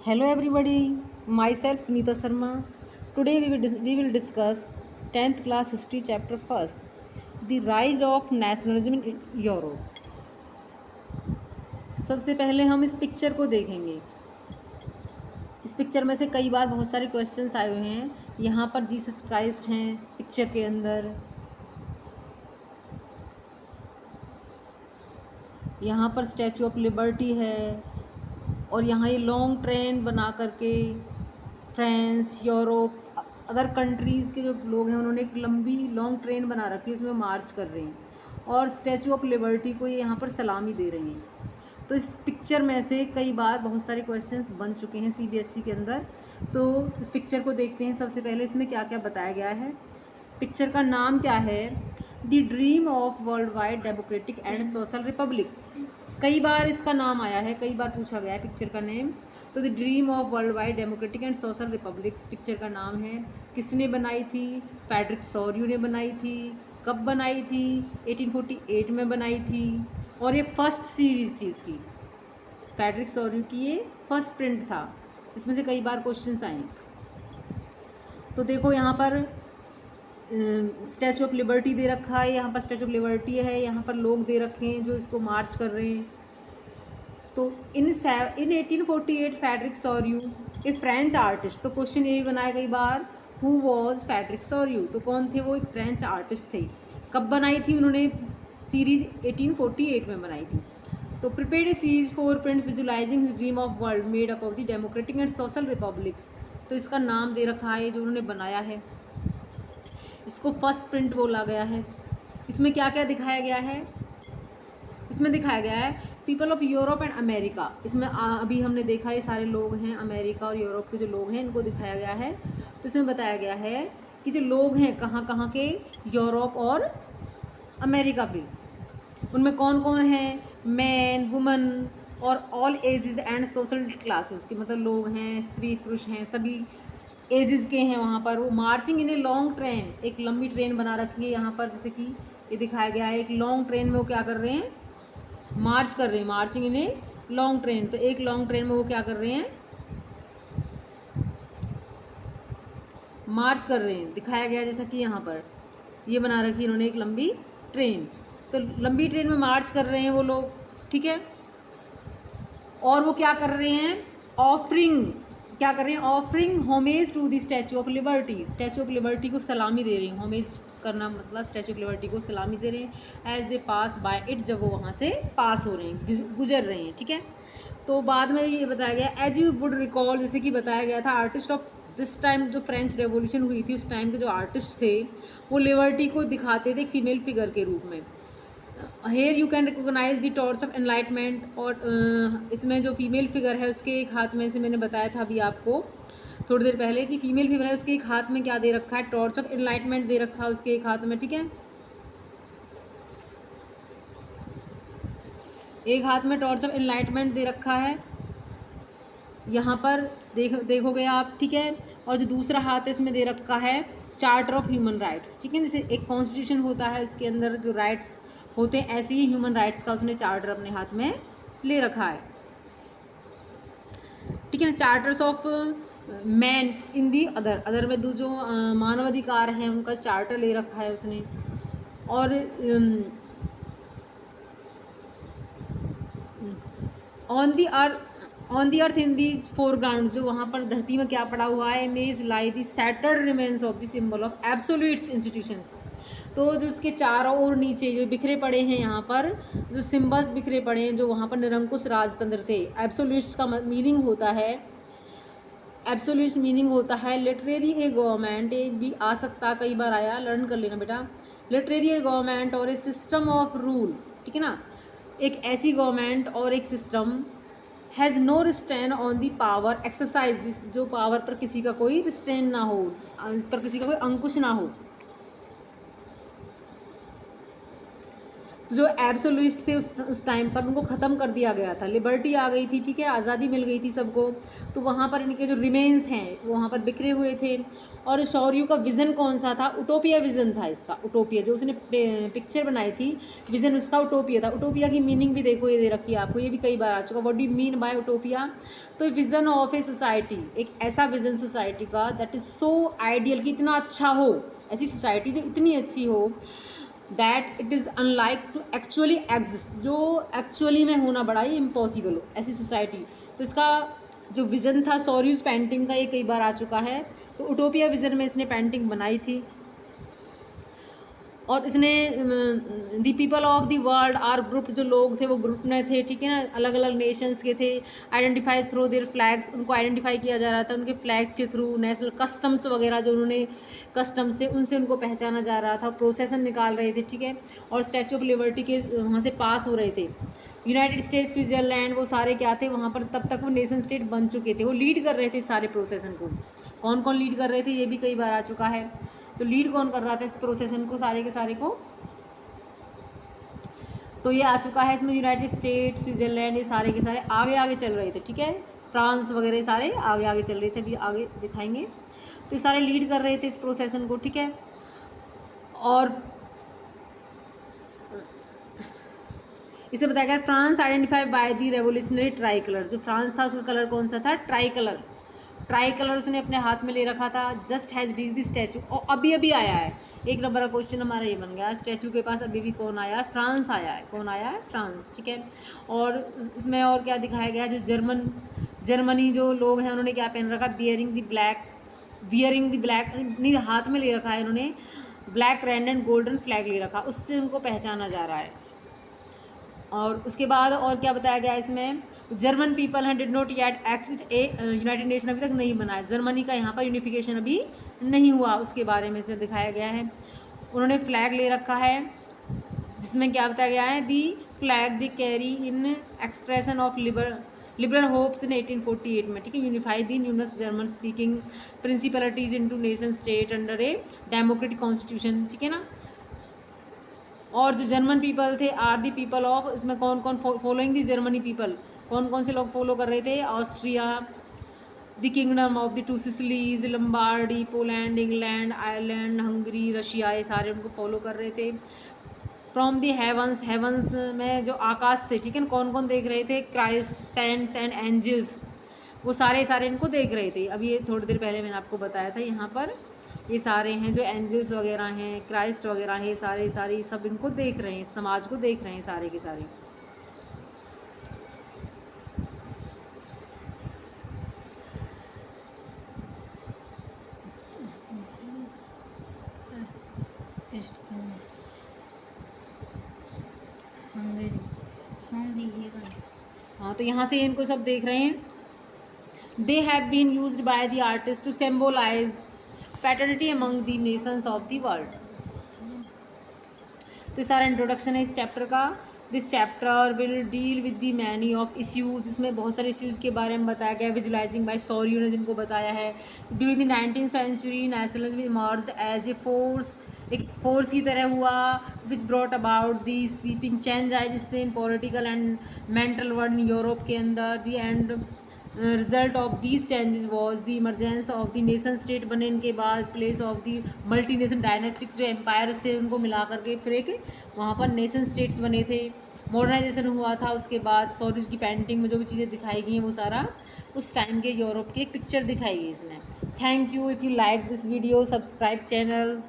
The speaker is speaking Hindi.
Hello everybody, myself Sunita Sharma. Today we will discuss 10th class history chapter first, the rise of nationalism in Europe. सबसे पहले हम इस पिक्चर को देखेंगे। इस पिक्चर में से कई बार बहुत सारे क्वेश्चंस आए हुए हैं। यहाँ पर जीसस क्राइस्ट हैं पिक्चर के अंदर, यहाँ पर स्टैचू ऑफ लिबर्टी है, और यहाँ ये लॉन्ग ट्रेन बना करके फ्रांस, यूरोप, अदर कंट्रीज़ के जो लोग हैं उन्होंने एक लंबी लॉन्ग ट्रेन बना रखी है, इसमें मार्च कर रहे हैं और स्टैचू ऑफ लिबर्टी को ये यहाँ पर सलामी दे रहे हैं। तो इस पिक्चर में से कई बार बहुत सारे क्वेश्चंस बन चुके हैं सीबीएसई के अंदर। तो इस पिक्चर को देखते हैं। सबसे पहले इसमें क्या क्या बताया गया है। पिक्चर का नाम क्या है? The dream of world wide democratic and social Republic. कई बार इसका नाम आया है, कई बार पूछा गया है पिक्चर का नेम। तो the dream of world wide democratic and social Republic picture का नाम है। किसने बनाई थी? फ्रेडरिक सोर्यू ने बनाई थी। कब बनाई थी? 1848 में बनाई थी, और ये फर्स्ट सीरीज़ थी उसकी। फ्रेडरिक सोर्यू की ये फर्स्ट प्रिंट था। इसमें से कई बार क्वेश्चंस आए। तो देखो यहाँ पर स्टैचू ऑफ लिबर्टी दे रखा है, यहाँ पर स्टैचू ऑफ लिबर्टी है, यहाँ पर लोग दे रखे हैं जो इसको मार्च कर रहे हैं। तो इन 1848 फ्रेडरिक सोर्यू ए फ्रेंच आर्टिस्ट। तो क्वेश्चन यही बनाया कई बार, हु वॉज फ्रेडरिक सोर्यू। तो कौन थे वो? एक फ्रेंच आर्टिस्ट थे। कब बनाई थी उन्होंने सीरीज? 1848 में बनाई थी। तो prepared A series 4 prints visualising his dream of world made up of the democratic and social republics. तो इसका नाम दे रखा है जो उन्होंने बनाया है, इसको फर्स्ट प्रिंट बोला गया है। इसमें क्या क्या दिखाया गया है? इसमें दिखाया गया है people of Europe and America. इसमें अभी हमने देखा ये सारे लोग हैं, अमेरिका और यूरोप के जो लोग हैं इनको दिखाया गया है। तो इसमें बताया गया है कि जो लोग हैं कहाँ कहाँ के, यूरोप और अमेरिका के, उनमें कौन कौन हैं? मैन, वुमन और all ages and social classes के, मतलब लोग हैं, स्त्री पुरुष हैं, सभी एजेस के हैं वहाँ पर। वो marching in a long train, एक लंबी ट्रेन बना रखी है यहाँ पर, जैसे कि ये दिखाया गया है। एक लॉन्ग ट्रेन में वो क्या कर रहे हैं? मार्च कर रहे हैं, marching in a long train. तो एक लॉन्ग ट्रेन में वो क्या कर रहे हैं? मार्च कर रहे हैं, दिखाया गया जैसा कि यहाँ पर ये बना रखी है इन्होंने एक लंबी ट्रेन। तो लंबी ट्रेन में मार्च कर रहे हैं वो लोग, ठीक है। और वो क्या कर रहे हैं? ऑफरिंग, क्या कर रहे हैं? Offering homage to the statue of liberty. Statue of liberty को सलामी दे रहे हैं। होमेज करना मतलब स्टैचू ऑफ लिबर्टी को सलामी दे रहे हैं as they pass by it, जब वो वहाँ से पास हो रहे हैं, गुजर रहे हैं, ठीक है। तो बाद में ये बताया गया, एज यू वुड रिकॉल, जैसे कि बताया गया था, आर्टिस्ट ऑफ दिस टाइम, जो फ्रेंच रेवोल्यूशन हुई थी उस टाइम के जो आर्टिस्ट थे वो लिबर्टी को दिखाते थे फीमेल फिगर के रूप में। Here you can recognise the torch of enlightenment. और इसमें जो फीमेल फिगर है उसके एक हाथ में से, मैंने बताया था अभी आपको थोड़ी देर पहले कि फीमेल फिगर है, उसके एक हाथ में क्या दे रखा है? टॉर्च ऑफ एनलाइटमेंट दे रखा है उसके एक हाथ में, ठीक है। एक हाथ में टॉर्च ऑफ एनलाइटमेंट दे रखा है यहाँ पर, देखोगे आप, ठीक है। और जो दूसरा हाथ है इसमें दे रखा है चार्टर ऑफ ह्यूमन राइट्स, ठीक है। जैसे एक कॉन्स्टिट्यूशन होता है उसके अंदर जो राइट्स होते हैं, ऐसे ही ह्यूमन राइट्स का उसने चार्टर अपने हाथ में ले रखा है, ठीक है ना। Charters of man in the other में जो मानवाधिकार हैं उनका चार्टर ले रखा है उसने। और on the earth in the foreground, जो वहाँ पर धरती में क्या पड़ा हुआ है? Image lie the shattered remains of the symbol of absolutes institutions. तो जो उसके चारों ओर नीचे जो बिखरे पड़े हैं यहाँ पर, जो सिंबल्स बिखरे पड़े हैं, जो वहाँ पर निरंकुश राजतंत्र थे। एब्सोल्यूट्स का मीनिंग होता है, एब्सोल्यूट मीनिंग होता है लिटरेरी ए गवर्नमेंट। एक भी आ सकता, कई बार आया, लर्न कर लेना बेटा। लिटरेरी ए गवर्नमेंट और ए सिस्टम ऑफ रूल, ठीक है ना। एक ऐसी गवर्नमेंट और एक system has no restraint on the power exercise, जो पावर पर किसी का कोई रिस्ट्रेन ना हो, इस पर किसी का कोई अंकुश ना हो। जो एब्सोल्यूट थे उस टाइम पर उनको ख़त्म कर दिया गया था, लिबर्टी आ गई थी, ठीक है, आज़ादी मिल गई थी सबको। तो वहाँ पर इनके जो रिमेन्स हैं वो वहाँ पर बिखरे हुए थे। और शौर्यू का विज़न कौन सा था? उटोपिया विज़न था इसका। उटोपिया जो उसने पिक्चर बनाई थी, विज़न उसका उटोपिया था। उटोपिया की मीनिंग भी देखो, ये दे रखी है आपको, ये भी कई बार आ चुका। What do you mean by utopia? तो विज़न ऑफ ए सोसाइटी, एक ऐसा विज़न सोसाइटी का दैट इज़ सो आइडियल कि इतना अच्छा हो, ऐसी सोसाइटी जो इतनी अच्छी हो that it is unlike to actually exist, जो एक्चुअली में होना बड़ा ही इम्पॉसिबल हो ऐसी सोसाइटी। तो इसका जो विज़न था सॉर्यूज पेंटिंग का, ये कई बार आ चुका है। तो उटोपिया विज़न में इसने पेंटिंग बनाई थी और इसने the people of the world are group, जो लोग थे वो ग्रुप में थे, ठीक है ना, अलग अलग नेशंस के थे। आइडेंटिफाई थ्रू देयर फ्लैग्स, उनको आइडेंटिफाई किया जा रहा था उनके फ्लैग्स के थ्रू। नेशनल कस्टम्स वगैरह जो उन्होंने कस्टम्स थे उनसे उनको पहचाना जा रहा था, प्रोसेसन निकाल रहे थे, ठीक है। और स्टैचू ऑफ लिबर्टी के वहाँ से पास हो रहे थे। यूनाइटेड स्टेट्स, स्विट्ज़रलैंड, वो सारे क्या थे वहाँ पर, तब तक वो नेशन स्टेट बन चुके थे, वो लीड कर रहे थे सारे प्रोसेसन को। कौन कौन लीड कर रहे थे ये भी कई बार आ चुका है। तो लीड कौन कर रहा था इस प्रोसेसन को, सारे के सारे को, तो ये आ चुका है इसमें। यूनाइटेड स्टेट्स, स्विट्ज़रलैंड, ये सारे के सारे आगे आगे चल रहे थे, ठीक है। फ्रांस वगैरह सारे आगे आगे चल रहे थे, अभी आगे दिखाएंगे। तो ये सारे लीड कर रहे थे इस प्रोसेसन को, ठीक है। और इसे बताया गया France identified by the revolutionary try colour, जो फ्रांस था उसका कलर कौन सा था, ट्राई कलर। ट्राई कलर उसने अपने हाथ में ले रखा था। Just has reach the statue, और अभी अभी आया है। एक नंबर का क्वेश्चन हमारा ये बन गया, स्टैचू के पास अभी भी कौन आया है, फ्रांस आया है। कौन आया है, फ्रांस, ठीक है। और इसमें और क्या दिखाया गया है, जो जर्मनी जो लोग हैं उन्होंने क्या पहन रखा, वियरिंग द ब्लैक, नहीं हाथ में ले रखा है इन्होंने black red and golden flag ले रखा, उससे उनको पहचाना जा रहा है। और उसके बाद और क्या बताया गया इसमें, जर्मन पीपल हैं did not yet exit A United nation, अभी तक नहीं बना है जर्मनी का, यहाँ पर यूनिफिकेशन अभी नहीं हुआ, उसके बारे में से दिखाया गया है। उन्होंने फ्लैग ले रखा है जिसमें क्या बताया गया है, the flag the carry in expression of liberal hopes in 1848 में, ठीक है। Unify the numerous German speaking principalities into nation state under a democratic constitution, ठीक है ना। और जो जर्मन पीपल थे आर दी पीपल ऑफ, इसमें कौन कौन फॉलोइंग दी जर्मनी पीपल, कौन कौन से लोग फॉलो कर रहे थे, Austria, the kingdom of the two Sicilies, Lombardy, Poland, England, Ireland, Hungary, Russia, ये सारे उनको फॉलो कर रहे थे। फ्रॉम दी हेवंस, हेवंस में जो आकाश से, ठीक है ना, कौन कौन देख रहे थे, क्राइस्ट, सेंट्स एंड एंजल्स, वो सारे सारे इनको देख रहे थे। अभी ये थोड़ी देर पहले मैंने आपको बताया था, यहाँ पर ये सारे हैं जो एंजल्स वगैरह हैं, क्राइस्ट वगैरह हैं, सारे सारे सब इनको देख रहे हैं, समाज को देख रहे हैं सारे के सारे। हाँ, तो यहाँ से इनको सब देख रहे हैं। They have been used by the artist to symbolise paternity among the nations of the world. तो सारा इंट्रोडक्शन है इस चैप्टर का। This chapter will deal with the many of issues, इसमें बहुत सारे इश्यूज़ के बारे में बताया गया। विजुलाइजिंग बाय सॉरियो ने जिनको बताया है, during the 19th century nationalism emerged as a force, एक फोर्स की तरह हुआ, which brought about the sweeping change आए जिससे in political and mental world in Europe के अंदर। The end result of these changes was the emergence of the nation state बने इनके बाद, place of the multi nation dynastics, जो एम्पायर्स थे उनको मिला करके फिर एक वहाँ पर नेशन स्टेट्स बने थे। मॉडर्नाइजेशन हुआ था उसके बाद। सॉरीज की पेंटिंग में जो भी चीज़ें दिखाई गई हैं वो सारा उस टाइम के यूरोप की एक पिक्चर दिखाई गई इसमें। Thank you. If you like this video, subscribe channel.